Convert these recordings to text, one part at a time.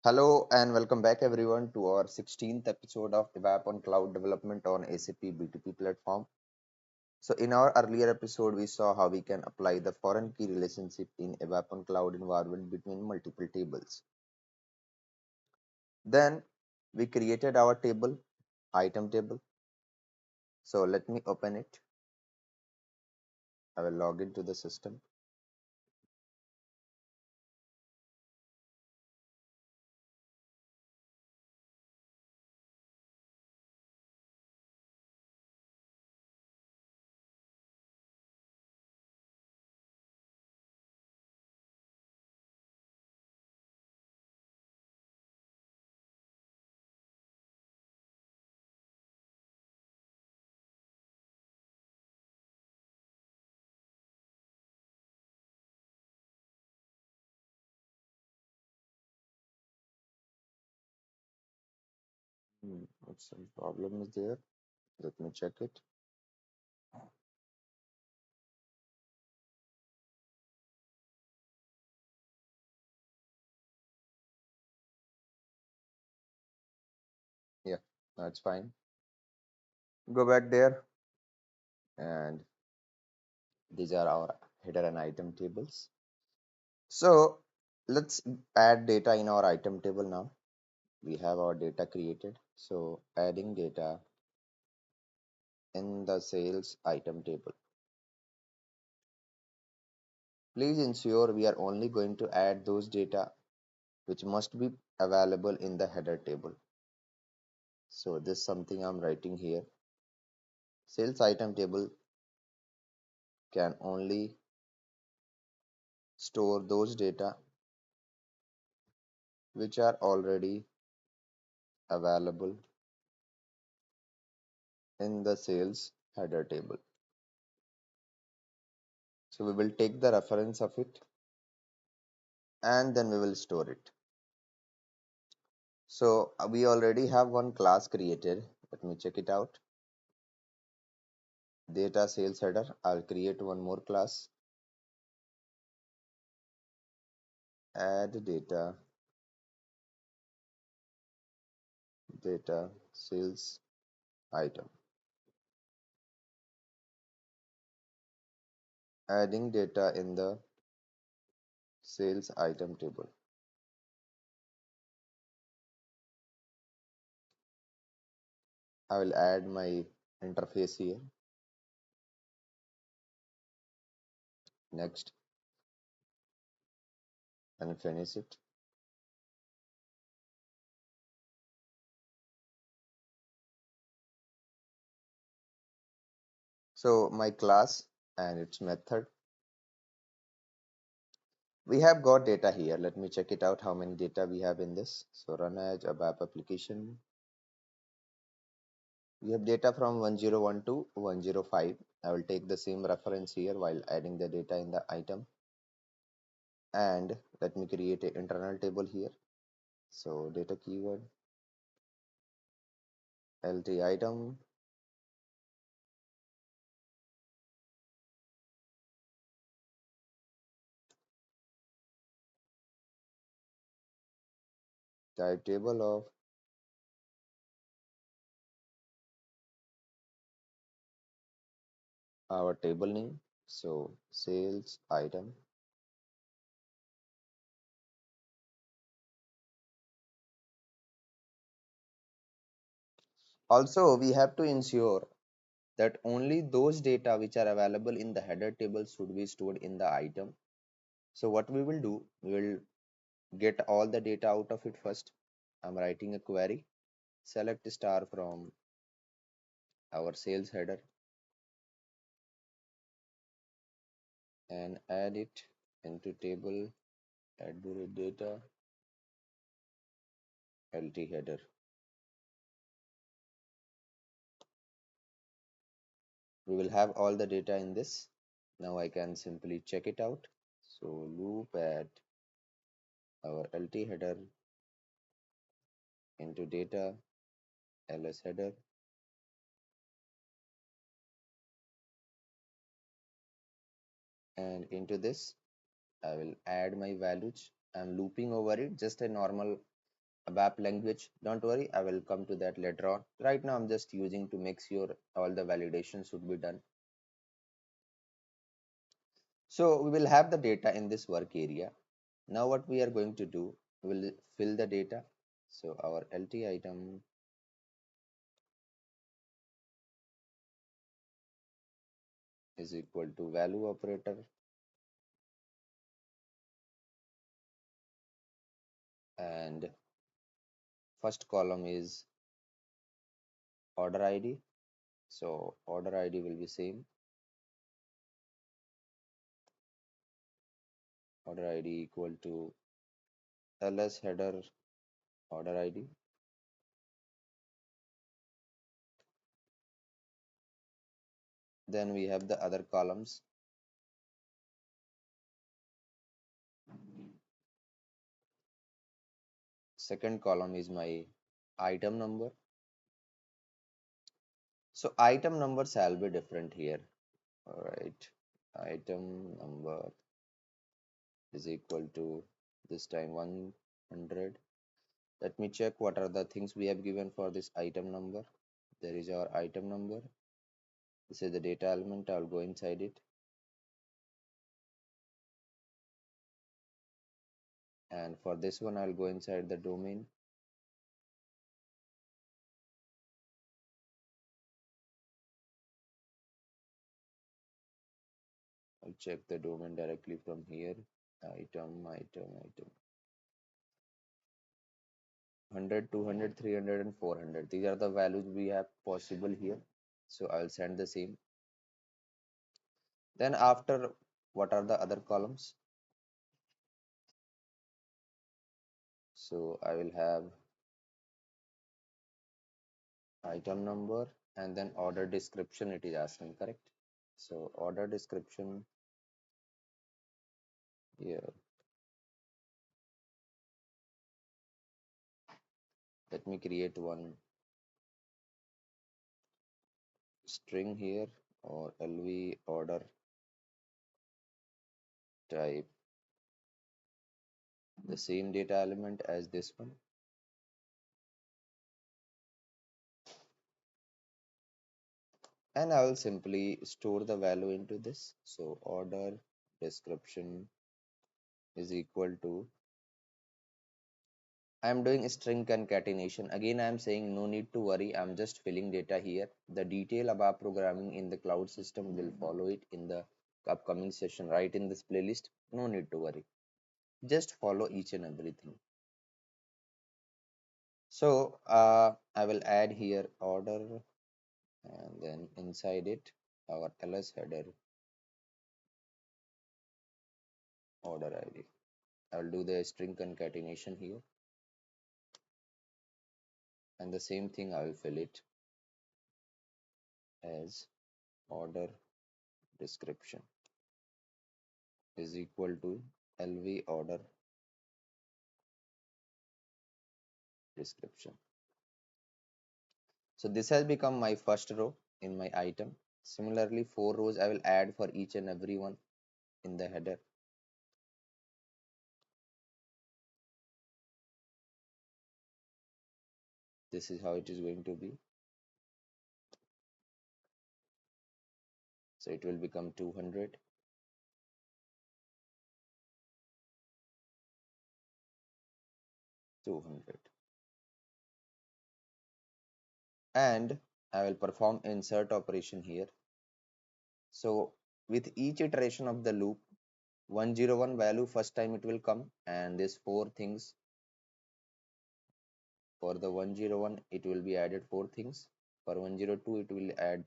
Hello and welcome back everyone to our 16th episode of ABAP on Cloud Development on SAP BTP platform. So in our earlier episode, we saw how we can apply the foreign key relationship in ABAP on Cloud environment between multiple tables. Then we created our table, item table. So let me open it. I will log into the system. What's some problem is there? Let me check it. Yeah, that's fine. Go back there and these are our header and item tables. So let's add data in our item table now. We have our data created. So adding data in the sales item table. Please ensure we are only going to add those data which must be available in the header table. So this is something I'm writing here. Sales item table can only store those data which are already available in the sales header table. So we will take the reference of it and then we will store it. So we already have one class created. Let me check it out. Data sales header. I'll create one more class. Add data sales item. Adding data in the sales item table. I will add my interface here. Next and finish it. So my class and its method. We have got data here. Let me check it out how many data we have in this. So run as ABAP application. We have data from 1012 to 105. I will take the same reference here while adding the data in the item. And let me create an internal table here. So data keyword, LT item, type table of our table name. So sales item. Also, we have to ensure that only those data which are available in the header table should be stored in the item. So what we will do, we will get all the data out of it first. I'm writing a query. Select star from our sales header and add it into table at the data LT header. We will have all the data in this. Now I can simply check it out. So loop at our LT header into data ls header and into this I will add my values. I'm looping over it, just a normal ABAP language. Don't worry, I will come to that later on. Right now I'm just using to make sure all the validations should be done. So we will have the data in this work area. Now what we are going to do, we will fill the data. So our LT item is equal to value operator, and first column is order ID. So order ID will be same, order ID equal to ls header order ID. Then we have the other columns. Second column is my item number. So item number shall be different here. All right, item number is equal to this time 100. Let me check what are the things we have given for this item number. There is our item number. This is the data element. I'll go inside it. And for this one, I'll go inside the domain. I'll check the domain directly from here. Item. 100, 200, 300, and 400. These are the values we have possible here. So I'll send the same. Then after, what are the other columns? So I will have item number and then order description it is asking, correct? So order description here. Let me create one string here, or LV order type the same data element as this one. And I will simply store the value into this. So order description is equal to, I am doing string concatenation. Again, I am saying no need to worry. I'm just filling data here. The detail about programming in the cloud system will follow it in the upcoming session, right in this playlist. No need to worry. Just follow each and everything. So I will add here order, and then inside it our ls header order ID. I will do the string concatenation here, and the same thing I will fill it as order description is equal to LV order description. So this has become my first row in my item. Similarly, 4 rows I will add for each and every one in the header. This is how it is going to be. So it will become 200, 200. And I will perform insert operation here. So with each iteration of the loop, 101 value first time it will come, and this four things for the 101 it will be added four things. For 102 it will add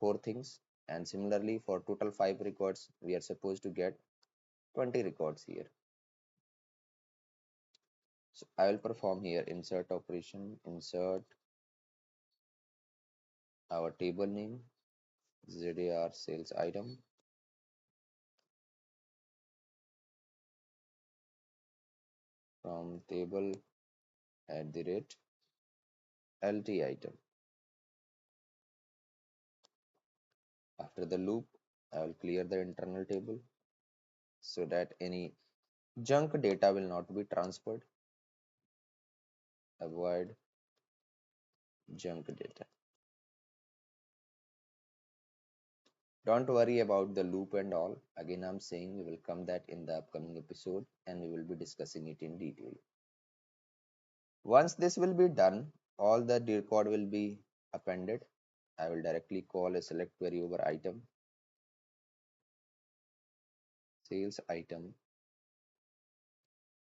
four things, and similarly for total 5 records we are supposed to get 20 records here. So I will perform here insert operation. Insert our table name ZAR sales item from table at the rate LT item. After the loop, I will clear the internal table so that any junk data will not be transferred. avoid junk data. Don't worry about the loop and all. Again, I'm saying we will come that in the upcoming episode and we will be discussing it in detail. Once this will be done, all the record will be appended. I will directly call a select query over item, sales item,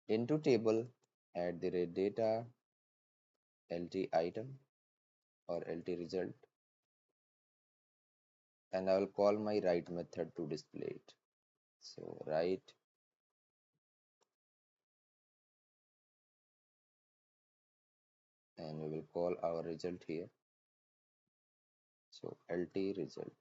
into table, add the data, LT item or LT result, and I will call my write method to display it. So write and we will call our result here. So LT result.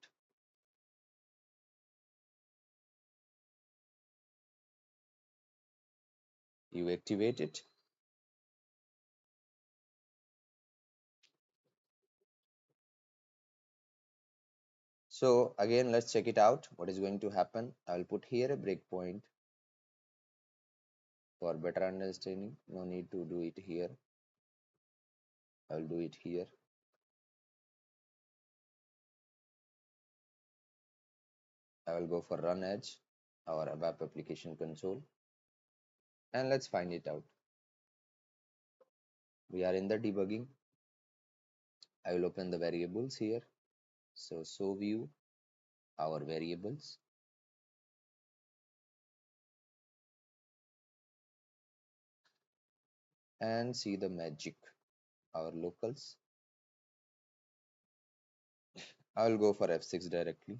You activate it. So again, let's check it out. What is going to happen? I will put here a breakpoint for better understanding. No need to do it here. I will do it here. I will go for run edge, our ABAP application console, and let's find it out. We are in the debugging. I will open the variables here. So show view, our variables. And see the magic, our locals. I will go for F6 directly.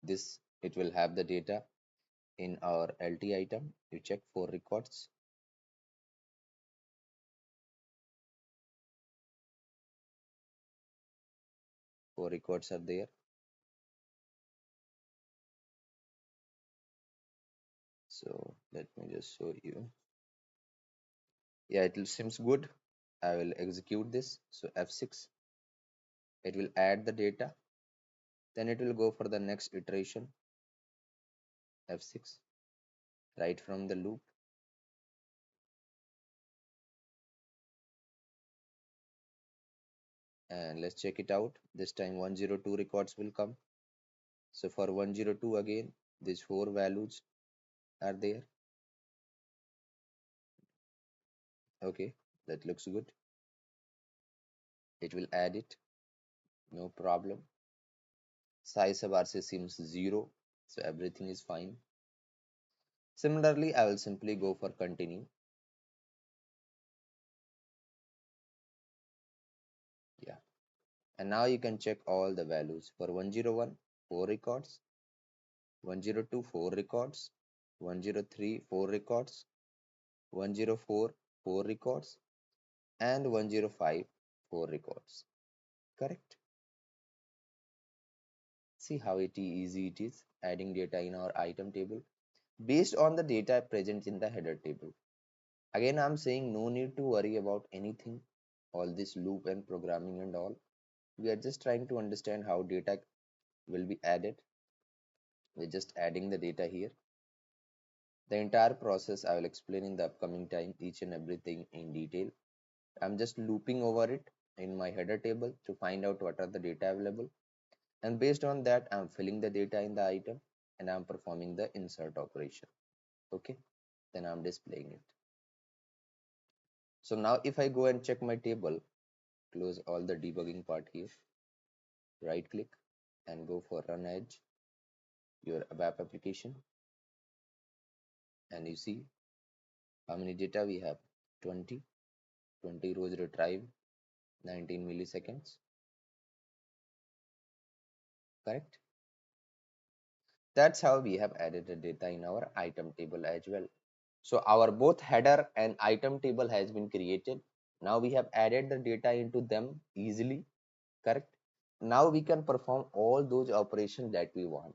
This, it will have the data in our LT item. You check 4 records. 4 records are there. So let me just show you. Yeah, it seems good. I will execute this. So F6, it will add the data. Then it will go for the next iteration. F6, right from the loop. And let's check it out. This time 102 records will come. So for 102 again, these 4 values are there. Okay, that looks good. It will add it, no problem. Size of RC seems 0, so everything is fine. Similarly, I will simply go for continue. Yeah, and now you can check all the values. For 101, 4 records, 102, 4 records, 103, 4 records, 104, 4 records, and 105, 4 records. Correct? See how easy it is adding data in our item table based on the data present in the header table. Again, I'm saying no need to worry about anything, all this loop and programming and all. We are just trying to understand how data will be added. We're just adding the data here. The entire process I will explain in the upcoming time, each and everything in detail. I'm just looping over it in my header table to find out what are the data available. And based on that, I'm filling the data in the item and I'm performing the insert operation. Okay, then I'm displaying it. So now if I go and check my table, close all the debugging part here, right click and go for run edge, your ABAP application, and you see how many data we have. 20 rows retrieved, 19 milliseconds. Correct? That's how we have added the data in our item table as well. So our both header and item table has been created. Now we have added the data into them easily. Correct? Now we can perform all those operations that we want.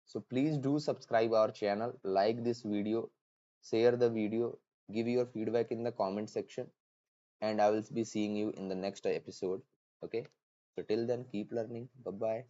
So please do subscribe our channel, like this video, share the video, give your feedback in the comment section, and I will be seeing you in the next episode. Okay, so till then, keep learning. Bye bye.